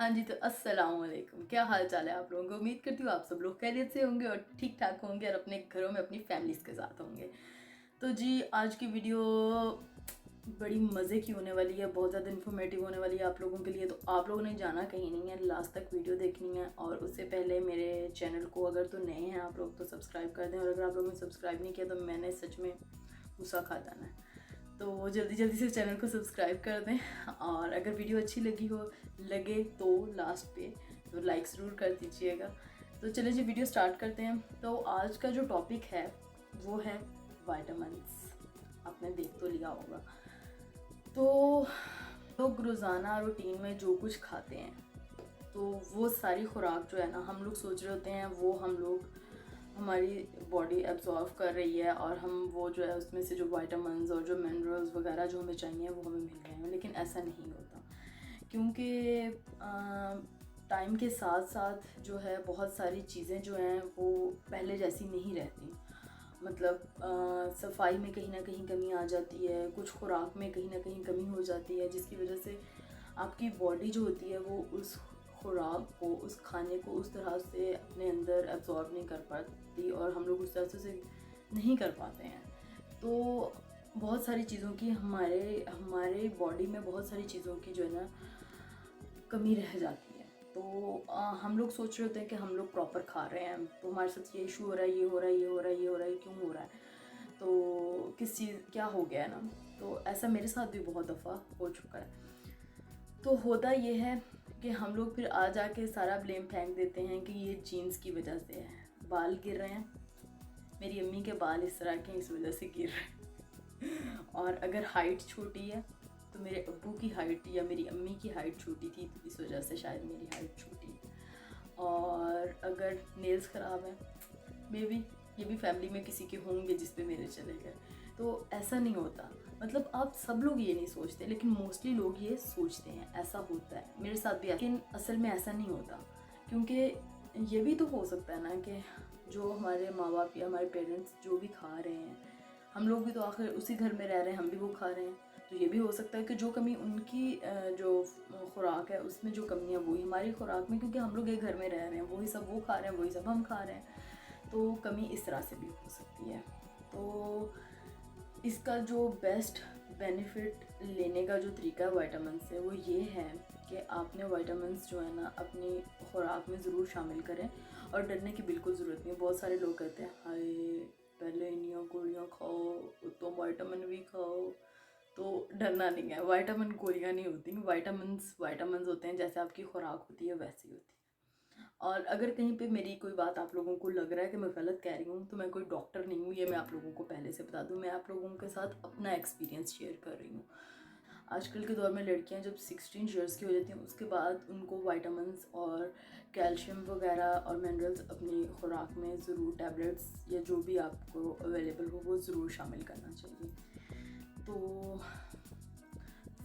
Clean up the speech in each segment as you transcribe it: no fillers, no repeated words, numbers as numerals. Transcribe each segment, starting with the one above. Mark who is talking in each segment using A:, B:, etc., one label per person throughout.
A: हाँ जी, तो अस्सलाम वालेकुम। क्या हाल चाल है आप लोगों को? उम्मीद करती हूँ आप सब लोग खैरियत से होंगे और ठीक ठाक होंगे और अपने घरों में अपनी फैमिलीज़ के साथ होंगे। तो जी, आज की वीडियो बड़ी मज़े की होने वाली है, बहुत ज़्यादा इन्फॉर्मेटिव होने वाली है आप लोगों के लिए। तो आप लोगों ने जाना कहीं नहीं है, लास्ट तक वीडियो देखनी है। और उससे पहले मेरे चैनल को अगर तो नए हैं आप लोग तो सब्सक्राइब कर दें, और अगर आप लोगों ने सब्सक्राइब नहीं किया तो मैंने सच में गुस्सा खा जाना है। तो जल्दी जल्दी से चैनल को सब्सक्राइब कर दें, और अगर वीडियो अच्छी लगे तो लास्ट पे तो लाइक ज़रूर कर दीजिएगा। तो चलिए जी, वीडियो स्टार्ट करते हैं। तो आज का जो टॉपिक है वो है विटामिन्स। आपने देख तो लिया होगा। तो लोग रोज़ाना रूटीन में जो कुछ खाते हैं, तो वो सारी खुराक जो है ना, हम लोग सोच रहे होते हैं वो हमारी बॉडी एब्जॉर्व कर रही है, और हम वो जो है उसमें से जो विटामिन्स और जो मिनरल्स वगैरह जो हमें चाहिए वो हमें मिल रहे हैं। लेकिन ऐसा नहीं होता, क्योंकि टाइम के साथ साथ जो है बहुत सारी चीज़ें जो हैं वो पहले जैसी नहीं रहती। मतलब सफाई में कहीं ना कहीं कमी आ जाती है, कुछ खुराक में कहीं ना कहीं कमी हो जाती है, जिसकी वजह से आपकी बॉडी जो होती है वो उस खुराक को, उस खाने को उस तरह से अपने अंदर एब्जॉर्ब नहीं कर पाती, और हम लोग उस तरह से नहीं कर पाते हैं। तो बहुत सारी चीज़ों की हमारे हमारे बॉडी में बहुत सारी चीज़ों की जो है ना कमी रह जाती है। तो हम लोग सोच रहे होते हैं कि हम लोग प्रॉपर खा रहे हैं, तो हमारे साथ ये इशू हो रहा है, ये हो रहा है, ये हो रहा है, ये हो रहा है, क्यों हो रहा है, तो किस चीज़ क्या हो गया है ना। तो ऐसा मेरे साथ भी बहुत दफ़ा हो चुका है। तो होता ये है कि हम लोग फिर आ जाके सारा ब्लेम फेंक देते हैं कि ये जीन्स की वजह से है, बाल गिर रहे हैं, मेरी अम्मी के बाल इस तरह के इस वजह से गिर रहे हैं। और अगर हाइट छोटी है तो मेरे अब्बू की हाइट या मेरी अम्मी की हाइट छोटी थी, तो इस वजह से शायद मेरी हाइट छोटी है। और अगर नेल्स ख़राब हैं, मे बी ये भी फैमिली में किसी के होंगे जिस पे मेरे चले गए। तो ऐसा नहीं होता, मतलब आप सब लोग ये नहीं सोचते, लेकिन मोस्टली लोग ये सोचते हैं, ऐसा होता है, मेरे साथ भी। लेकिन असल में ऐसा नहीं होता, क्योंकि ये भी तो हो सकता है ना कि जो हमारे माँ बाप या हमारे पेरेंट्स जो भी खा रहे हैं, हम लोग भी तो आखिर उसी घर में रह रहे हैं, हम भी वो खा रहे हैं। तो ये भी हो सकता है कि जो कमी उनकी जो खुराक है उसमें जो कमी है वही हमारी खुराक में, क्योंकि हम लोग एक घर में रह रहे हैं, वही सब वो खा रहे हैं, वही सब हम खा रहे हैं। तो कमी इस तरह से भी हो सकती है। तो इसका जो बेस्ट बेनिफिट लेने का जो तरीका है विटामिन से, वो ये है कि आपने विटामिन्स जो है ना अपनी खुराक में ज़रूर शामिल करें, और डरने की बिल्कुल ज़रूरत नहीं है। बहुत सारे लोग कहते हैं हाय पहले इन्नियाँ गोलियाँ खाओ तो विटामिन भी खाओ, तो डरना नहीं है। विटामिन गोलियाँ नहीं होती, विटामिन्स होते हैं, जैसे आपकी खुराक होती है वैसी होती है। और अगर कहीं पे मेरी कोई बात आप लोगों को लग रहा है कि मैं गलत कह रही हूँ, तो मैं कोई डॉक्टर नहीं हूँ, ये मैं आप लोगों को पहले से बता दूँ। मैं आप लोगों के साथ अपना एक्सपीरियंस शेयर कर रही हूँ। आजकल के दौर में लड़कियां जब 16 ईयर्स की हो जाती हैं, उसके बाद उनको विटामिन्स और कैल्शियम वगैरह और मिनरल्स अपनी खुराक में ज़रूर, टैबलेट्स या जो भी आपको अवेलेबल हो वो ज़रूर शामिल करना चाहिए। तो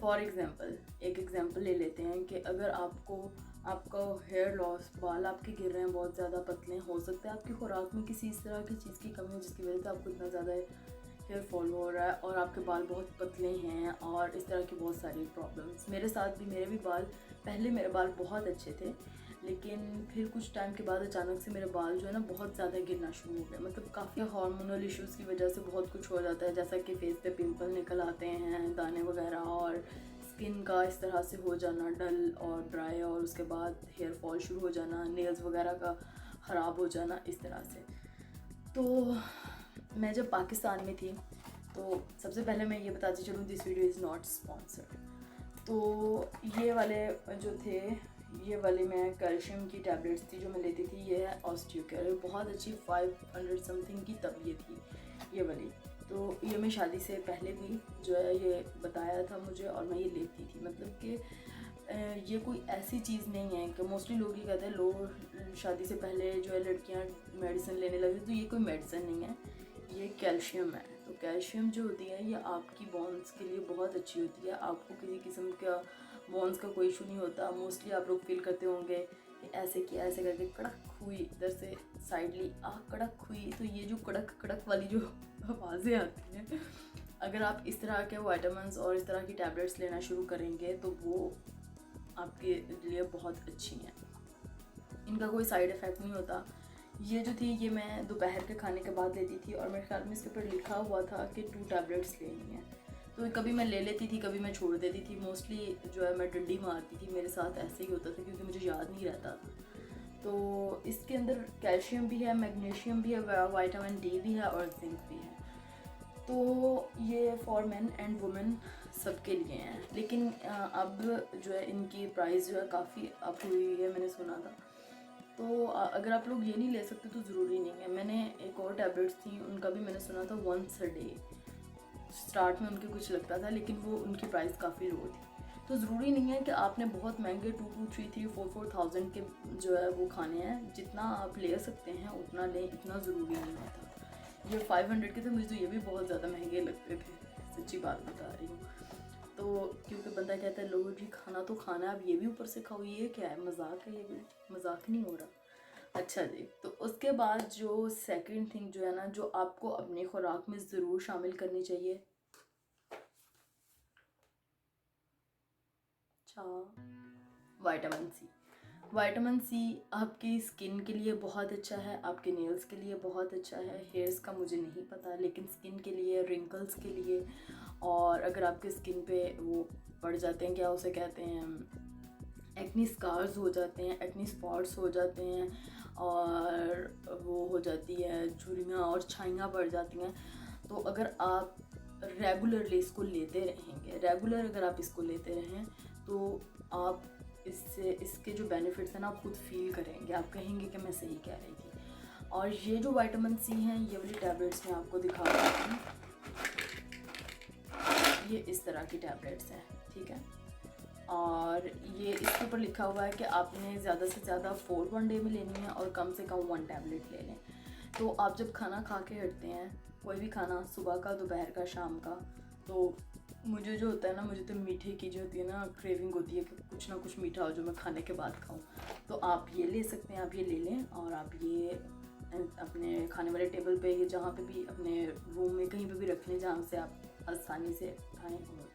A: फॉर एग्ज़ाम्पल एक एग्ज़ाम्पल ले लेते हैं कि अगर आपका हेयर लॉस, बाल आपके गिर रहे हैं, बहुत ज़्यादा पतले, हो सकता है आपकी खुराक में किसी इस तरह की चीज़ की कमी हो जिसकी वजह से आपको इतना ज़्यादा हेयर फॉल हो रहा है और आपके बाल बहुत पतले हैं, और इस तरह की बहुत सारी प्रॉब्लम्स। मेरे साथ भी, मेरे भी बाल, पहले मेरे बाल बहुत अच्छे थे, लेकिन फिर कुछ टाइम के बाद अचानक से मेरे बाल जो है ना बहुत ज़्यादा गिरना शुरू हो गए। मतलब काफ़ी हार्मोनल इश्यूज़ की वजह से बहुत कुछ हो जाता है, जैसा कि फेस पे पिंपल निकल आते हैं, दाने वगैरह, और स्किन का इस तरह से हो जाना डल और ड्राई, और उसके बाद हेयर फॉल शुरू हो जाना, नेल्स वगैरह का ख़राब हो जाना, इस तरह से। तो मैं जब पाकिस्तान में थी, तो सबसे पहले मैं ये बताती चलूँ, this video is not sponsored. तो ये वाले जो थे, ये वाली मैं कैल्शियम की टैबलेट्स थी जो मैं लेती थी, ये है ऑस्टियोकेयर, बहुत अच्छी, 500 समथिंग की तब ये थी ये वाली। तो ये मैं शादी से पहले भी जो है ये बताया था मुझे, और मैं ये लेती थी। मतलब कि ये कोई ऐसी चीज़ नहीं है कि मोस्टली लोग ये कहते हैं लोग शादी से पहले जो है लड़कियां मेडिसिन लेने लगती, तो ये कोई मेडिसिन नहीं है, ये कैल्शियम है। तो कैल्शियम जो होती है ये आपकी बोन्स के लिए बहुत अच्छी होती है। आपको किसी किस्म का बोन्स का कोई इशू नहीं होता। मोस्टली आप लोग फील करते होंगे कि ऐसे किया, ऐसे करके कड़क हुई, इधर से साइडली कड़क हुई, तो ये जो कड़क कड़क वाली जो आवाज़ें आती हैं, अगर आप इस तरह के विटामिन्स और इस तरह की टैबलेट्स लेना शुरू करेंगे तो वो आपके लिए बहुत अच्छी हैं। इनका कोई साइड इफ़ेक्ट नहीं होता। ये जो थी ये मैं दोपहर के खाने के बाद लेती थी और मेरे ख्याल में इसके ऊपर लिखा हुआ था कि 2 टैबलेट्स लेनी है। तो कभी मैं ले लेती थी, कभी मैं छोड़ देती थी। मोस्टली जो है मैं डंडी मारती थी, मेरे साथ ऐसे ही होता था क्योंकि मुझे याद नहीं रहता था। तो इसके अंदर कैल्शियम भी है, मैग्नीशियम भी है, विटामिन डी भी है और जिंक भी है। तो ये फॉर मेन एंड वुमेन सबके लिए हैं। लेकिन अब जो है इनकी प्राइस जो है काफ़ी अप हुई है, मैंने सुना था। तो अगर आप लोग ये नहीं ले सकते तो ज़रूरी नहीं है। मैंने एक और टैबलेट्स थी, उनका भी मैंने सुना था वंस अ डे। स्टार्ट में उनके कुछ लगता था, लेकिन वो उनकी प्राइस काफ़ी लो थी। तो ज़रूरी नहीं है कि आपने बहुत महंगे 2 3 3 4 4,000 के जो है वो खाने हैं। जितना आप ले सकते हैं उतना लें, इतना ज़रूरी नहीं होता। ये 500 के थे, मुझे तो ये भी बहुत ज़्यादा महंगे लगते थे, सच्ची बात बता रही हूँ। तो क्योंकि बंदा कहता है लो जी खाना तो खाना है, अब ये भी ऊपर से खाओ, ये क्या है, मजाक है? ये भी मजाक नहीं हो रहा। अच्छा जी, तो उसके बाद जो सेकंड थिंग जो है ना, जो आपको अपनी खुराक में ज़रूर शामिल करनी चाहिए, अच्छा, विटामिन सी। विटामिन सी आपकी स्किन के लिए बहुत अच्छा है, आपके नेल्स के लिए बहुत अच्छा है। हेयर्स का मुझे नहीं पता, लेकिन स्किन के लिए, रिंकल्स के लिए, और अगर आपके स्किन पे वो पड़ जाते हैं, क्या उसे कहते हैं, एक्नी स्कार्स हो जाते हैं, एक्नी स्पॉट्स हो जाते हैं, और वो हो जाती है झुर्रियाँ और छाइयाँ पड़ जाती हैं। तो अगर आप रेगुलरली इसको लेते रहेंगे, रेगुलर अगर आप इसको लेते रहें, तो आप इससे इसके जो बेनिफिट्स हैं ना आप खुद फील करेंगे, आप कहेंगे कि मैं सही कह रही थी। और ये जो विटामिन सी हैं, ये वाली टैबलेट्स मैं आपको दिखा रही हूँ। ये इस तरह की टैबलेट्स हैं, ठीक है। और ये इसके ऊपर लिखा हुआ है कि आपने ज़्यादा से ज़्यादा 4 1 डे में लेनी है और कम से कम 1 टैबलेट ले लें। तो आप जब खाना खा के हटते हैं, कोई भी खाना, सुबह का, दोपहर का, शाम का, तो मुझे जो होता है ना, मुझे तो मीठे की जो होती है ना क्रेविंग होती है कि कुछ ना कुछ मीठा हो जो मैं खाने के बाद खाऊं। तो आप ये ले सकते हैं, आप ये ले लें और आप ये अपने खाने वाले टेबल पे, ये जहाँ पे भी, अपने रूम में कहीं पे भी रख लें जहाँ से आप आसानी से खाएँ और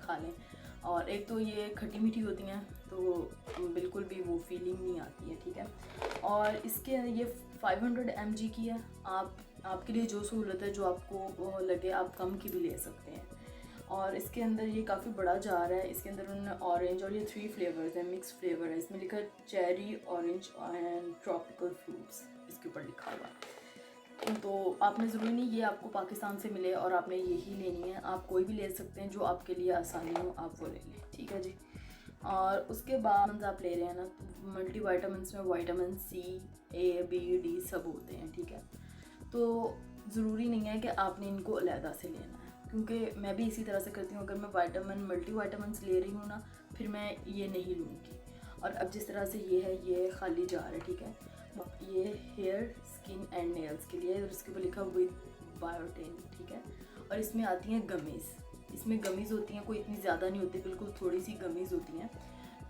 A: खा लें। और एक तो ये खट्टी मीठी होती हैं, तो बिल्कुल भी वो फीलिंग नहीं आती है, ठीक है। और इसके ये 500 mg की है। आपके लिए जो सहूलत है, जो आपको लगे, आप कम की भी ले सकते हैं। और इसके अंदर ये काफ़ी बड़ा जार है। इसके अंदर उन्होंने ऑरेंज, और ये 3 फ्लेवर्स हैं, मिक्स फ्लेवर है। इसमें लिखा है cherry, orange and tropical fruits, इसके ऊपर लिखा हुआ है। तो आपने ज़रूरी नहीं ये आपको पाकिस्तान से मिले और आपने यही लेनी है, आप कोई भी ले सकते हैं, जो आपके लिए आसानी हो आप वो ले लें, ठीक है जी। और उसके बाद आप ले रहे हैं ना, तो मल्टी वाइटामिन में विटामिन सी, ए, बी, डी सब होते हैं, ठीक है। तो ज़रूरी नहीं है कि आपने इनको अलहदा से लेना है, क्योंकि मैं भी इसी तरह से करती हूँ। अगर मैं मल्टी वाइटामिन ले रही हूँ ना, फिर मैं ये नहीं लूँगी। और अब जिस तरह से ये है, ये खाली जार है, ठीक है। ये हेयर, स्किन एंड नेल्स के लिए, और इसके ऊपर लिखा विद बायोटिन, ठीक है। और इसमें आती हैं गमीज़। इसमें गमीज़ होती हैं, कोई इतनी ज़्यादा नहीं होती, बिल्कुल थोड़ी सी गमीज़ होती हैं।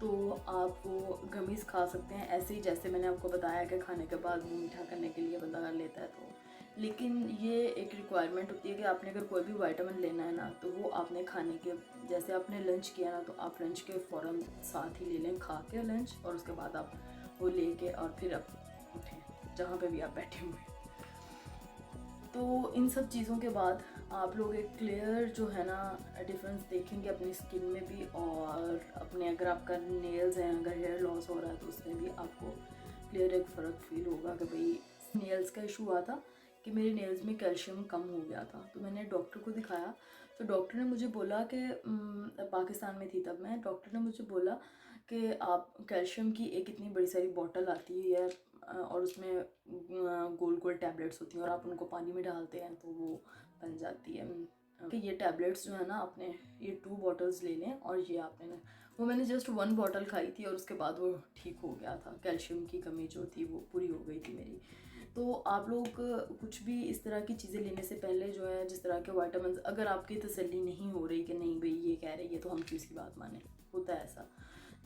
A: तो आप वो गमीज़ खा सकते हैं ऐसे ही, जैसे मैंने आपको बताया कि खाने के बाद मुँह मीठा करने के लिए बंदा लेता है। तो लेकिन ये एक रिक्वायरमेंट होती है कि आपने अगर कोई भी विटामिन लेना है ना, तो वो आपने खाने के, जैसे आपने लंच किया ना, तो आप लंच के फ़ौरन साथ ही ले लें, खा के लंच, और उसके बाद आप वो लेके और फिर आप उठें जहाँ पे भी आप बैठे हुए। तो इन सब चीज़ों के बाद आप लोग एक क्लियर जो है ना डिफरेंस देखेंगे अपनी स्किन में भी, और अपने, अगर आपका नेल्स हैं, अगर हेयर लॉस हो रहा है तो उसमें भी आपको क्लियर एक फ़र्क फील होगा कि भाई नेल्स का इशू हुआ था कि मेरे नेल्स में कैल्शियम कम हो गया था। तो मैंने डॉक्टर को दिखाया, तो डॉक्टर ने मुझे बोला कि पाकिस्तान में थी तब मैं, डॉक्टर ने मुझे बोला कि आप कैल्शियम की एक इतनी बड़ी सारी बॉटल आती है, और उसमें गोल गोल टैबलेट्स होती हैं, और आप उनको पानी में डालते हैं तो वो बन जाती है कि ये टैबलेट्स जो है ना, आपने ये 2 बॉटल्स ले लें। और ये आपने ना, वो मैंने जस्ट 1 बॉटल खाई थी और उसके बाद वो ठीक हो गया था, कैल्शियम की कमी जो थी वो पूरी हो गई थी मेरी। तो आप लोग कुछ भी इस तरह की चीज़ें लेने से पहले जो है, जिस तरह के विटामिन, अगर आपकी तसल्ली नहीं हो रही कि नहीं भाई ये कह रही है तो हम किसकी बात माने, होता है ऐसा,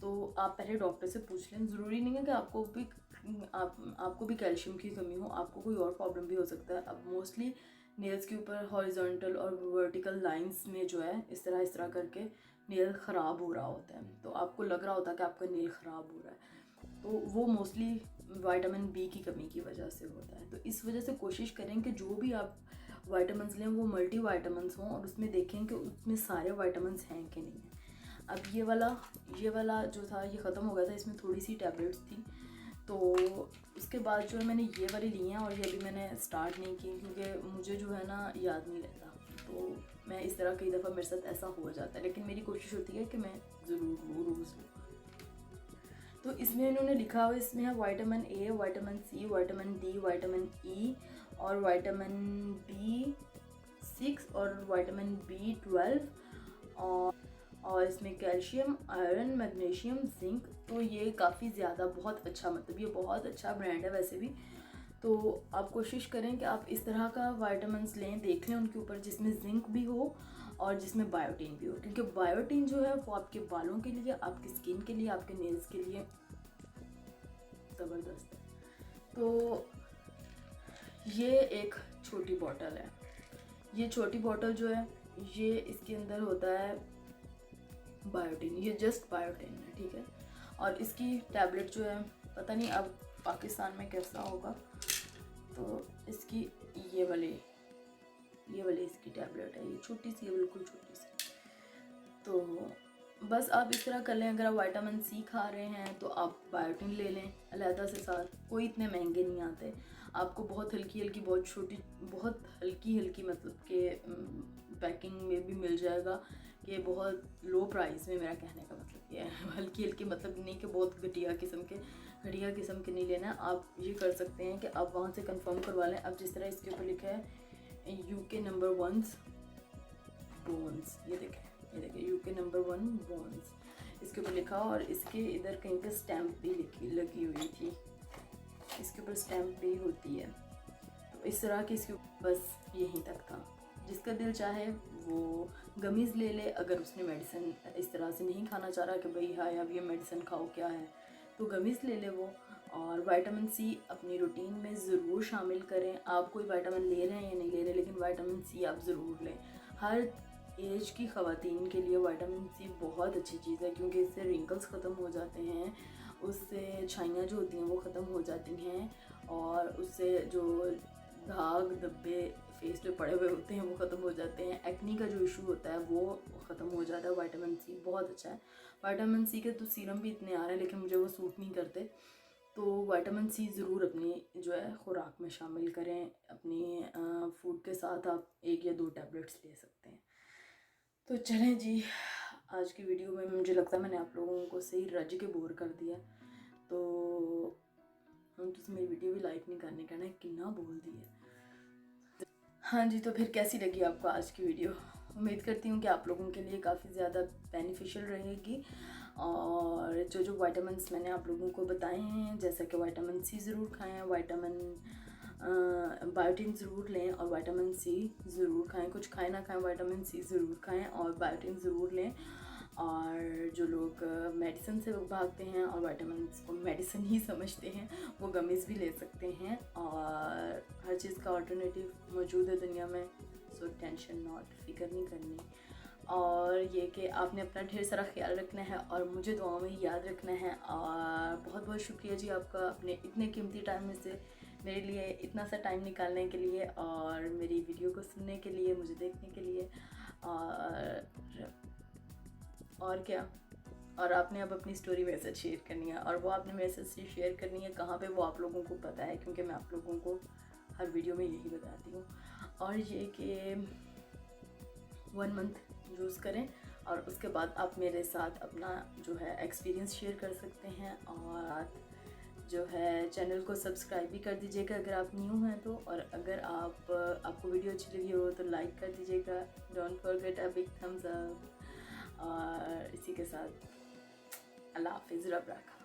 A: तो आप पहले डॉक्टर से पूछ लें। ज़रूरी नहीं है कि आपको भी कैल्शियम की कमी हो, आपको कोई और प्रॉब्लम भी हो सकता है। अब मोस्टली नेल्स के ऊपर हॉरिजॉन्टल और वर्टिकल लाइंस में जो है इस तरह करके नेल ख़राब हो रहा होता है, तो आपको लग रहा होता है कि आपका नेल ख़राब हो रहा है, तो वो मोस्टली विटामिन बी की कमी की वजह से होता है। तो इस वजह से कोशिश करें कि जो भी आप विटामिन्स लें वो मल्टी विटामिन्स हों और उसमें देखें कि उसमें सारे विटामिन्स हैं कि नहीं हैं। अब ये वाला जो था ये ख़त्म हो गया था, इसमें थोड़ी सी टैबलेट्स थी, तो उसके बाद जो है मैंने ये वाली ली हैं और ये अभी मैंने स्टार्ट नहीं की क्योंकि मुझे जो है ना याद नहीं रहता, तो मैं इस तरह कई दफ़ा मेरे साथ ऐसा हो जाता है, लेकिन मेरी कोशिश होती है कि मैं ज़रूर लूँ, रोज़ लूँ। तो इसमें इन्होंने लिखा हुआ, इसमें है vitamin A, vitamin C, vitamin D, vitamin E और विटामिन B6 और विटामिन B12 और इसमें कैल्शियम, आयरन, मैग्नीशियम, जिंक। तो ये काफ़ी ज़्यादा बहुत अच्छा, मतलब ये बहुत अच्छा ब्रांड है वैसे भी। तो आप कोशिश करें कि आप इस तरह का विटामिन्स लें, देख लें उनके ऊपर जिसमें जिंक भी हो और जिसमें बायोटीन भी हो, क्योंकि बायोटीन जो है वो आपके बालों के लिए, आपकी स्किन के लिए, आपके नेल्स के लिए ज़बरदस्त है। तो ये एक छोटी बॉटल है, ये छोटी बॉटल जो है ये इसके अंदर होता है बायोटीन, ये जस्ट बायोटीन है, ठीक है। और इसकी टैबलेट जो है पता नहीं अब पाकिस्तान में कैसा होगा, तो इसकी ये वाली इसकी टैबलेट है, ये छोटी सी है, बिल्कुल छोटी सी। तो बस आप इस तरह कर लें, अगर आप विटामिन सी खा रहे हैं तो आप बायोटीन ले लें अलहदा से साथ, कोई इतने महंगे नहीं आते, आपको बहुत हल्की हल्की, बहुत छोटी, बहुत हल्की हल्की मतलब के पैकिंग में भी मिल जाएगा कि बहुत लो प्राइस में। मेरा कहने का मतलब ये है, हल्की हल्की मतलब नहीं कि बहुत घटिया किस्म के नहीं लेना। आप ये कर सकते हैं कि आप वहाँ से कंफर्म करवा लें। अब जिस तरह इसके ऊपर लिखा है UK नंबर 1 बोन्स, ये देखें UK नंबर 1 बोन्स इसके ऊपर लिखा, और इसके इधर कहीं पे स्टैम्प भी लगी हुई थी, इसके ऊपर स्टैम्प भी होती है। तो इस तरह की इसके बस यहीं तक था। जिसका दिल चाहे वो गमीज़ ले ले, अगर उसने मेडिसिन इस तरह से नहीं खाना चाह रहा कि भाई हाय अब ये मेडिसिन खाओ क्या है, तो गमीज़ ले ले वो। और विटामिन सी अपनी रूटीन में ज़रूर शामिल करें। आप कोई विटामिन ले रहे हैं या नहीं ले रहे, लेकिन विटामिन सी आप ज़रूर लें। हर एज की ख़वातीन के लिए विटामिन सी बहुत अच्छी चीज़ है, क्योंकि इससे रिंकल्स ख़त्म हो जाते हैं, उससे छाइयाँ जो होती हैं वो ख़त्म हो जाती हैं, और उससे जो दाग धब्बे फेस पे पड़े हुए होते हैं वो ख़त्म हो जाते हैं। एक्नी का जो इशू होता है वो ख़त्म हो जाता है। विटामिन सी बहुत अच्छा है। विटामिन सी के तो सीरम भी इतने आ रहे हैं, लेकिन मुझे वो सूट नहीं करते, तो विटामिन सी ज़रूर अपनी जो है खुराक में शामिल करें। अपनी फूड के साथ आप 1 या 2 टैबलेट्स ले सकते हैं। तो चलें जी, आज की वीडियो में मुझे लगता है मैंने आप लोगों को सही रज के बोर कर दिया, तो हम तुम मेरी वीडियो भी लाइक नहीं करने, कहना कितना बोल दिया। हाँ जी, तो फिर कैसी लगी आपको आज की वीडियो? उम्मीद करती हूँ कि आप लोगों के लिए काफ़ी ज़्यादा बेनिफिशियल रहेगी, और जो विटामिन्स मैंने आप लोगों को बताए हैं, जैसा कि विटामिन सी ज़रूर खाएं, बायोटीन ज़रूर लें और विटामिन सी ज़रूर खाएं। कुछ खाएं ना खाएं, विटामिन सी ज़रूर खाएं और बायोटीन ज़रूर लें। और जो लोग मेडिसिन से भागते हैं और विटामिन को मेडिसिन ही समझते हैं, वो गमीज़ भी ले सकते हैं, और हर चीज़ का अल्टरनेटिव मौजूद है दुनिया में। सो टेंशन नॉट, फिक्र नहीं करनी। और ये कि आपने अपना ढेर सारा ख्याल रखना है और मुझे दुआओं में याद रखना है। और बहुत बहुत शुक्रिया जी आपका, अपने इतने कीमती टाइम में से मेरे लिए इतना सा टाइम निकालने के लिए, और मेरी वीडियो को सुनने के लिए, मुझे देखने के लिए। और क्या, और आपने अब अपनी स्टोरी मेरे साथ शेयर करनी है, और वो आपने मेरे साथ शेयर करनी है कहाँ पे, वो आप लोगों को पता है, क्योंकि मैं आप लोगों को हर वीडियो में यही बताती हूँ। और ये कि 1 मंथ यूज़ करें, और उसके बाद आप मेरे साथ अपना जो है एक्सपीरियंस शेयर कर सकते हैं। और जो है चैनल को सब्सक्राइब भी कर दीजिएगा अगर आप न्यू हैं तो, और अगर आपको वीडियो अच्छी लगी हो तो लाइक कर दीजिएगा। Don't forget a big thumbs up. और इसी के साथ अल्लाह हाफिज़, रब रखा।